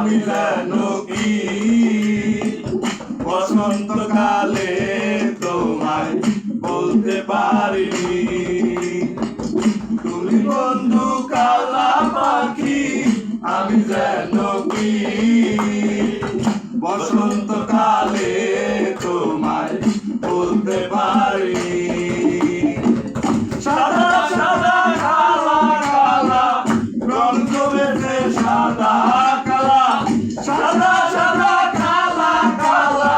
আমি যেন কি বসন্তকালে তোমায় বলতে পারিনি। তুমি বন্ধু কালা পাখি, আমি যেন কি বসন্তকালে তোমায় বলতে পারিনি। সাদা সাদা কালা কালা রং জমেছে সাদা কালা, সাদা সাদা কালা কালা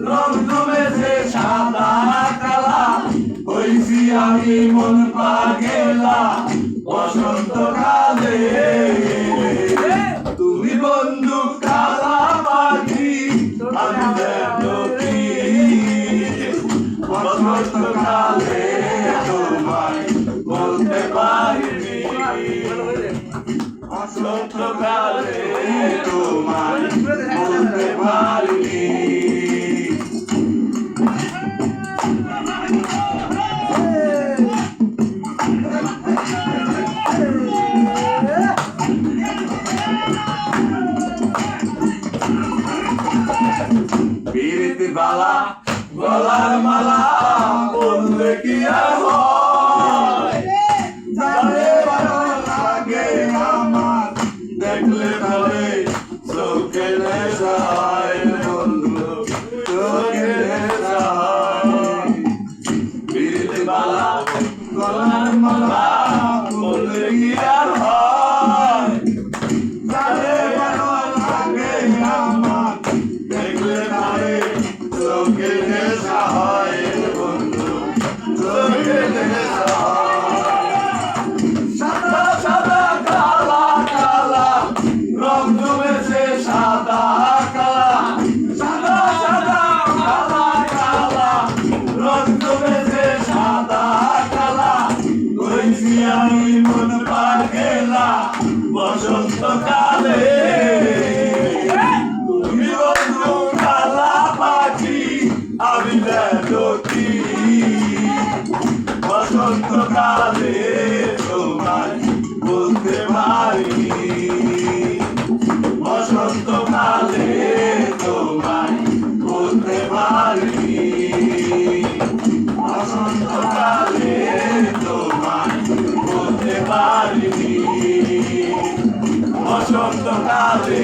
রং জমেছে সাদা কালা। হইছি আমি মন পাগেলা বসন্তকালে। তুমি বন্ধু কালা পাখি, আমি যেন কি বসন্তকালে তোমায় বলতে পারিনি। বসন্তকালে তোমায় বলতে পারিনি। পিরিতি বালা গলার মালা বললে কি আর হয়, যারে ভালো লাগে আমার দেখলে ভাবে চোখে নেশা হয় বন্ধু, চোখে নেশা হয়। পিরিতি বালা গলার মালা বললে কি আর হয়, যারে ভালো লাগে আমার দেখলে ভাবে চোখে নেশা হয় বন্ধু, চোখে নেশা হয়। সাদা সাদা কালা কালা রং জমেছে সাদা কালা, সাদা সাদা কালা কালা রং জমেছে সাদা কালা। হইছি আমি মন পাগেলা বসন্তকালে। তুমি বন্ধু কালা পাখি, আমি যেন কি বসন্তকালে তোমায় বলতে পারিনি। বসন্তকালে তোমায় বলতে পারিনি। বসন্তকালে তোমায় বলতে পারিনি। বসন্তকালে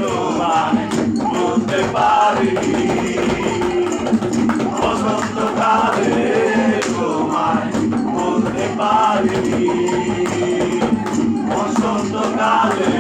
তোমায় বলতে পারিনি। বসন্তকালে তোমায় বলতে পারিনি। বসন্তকালে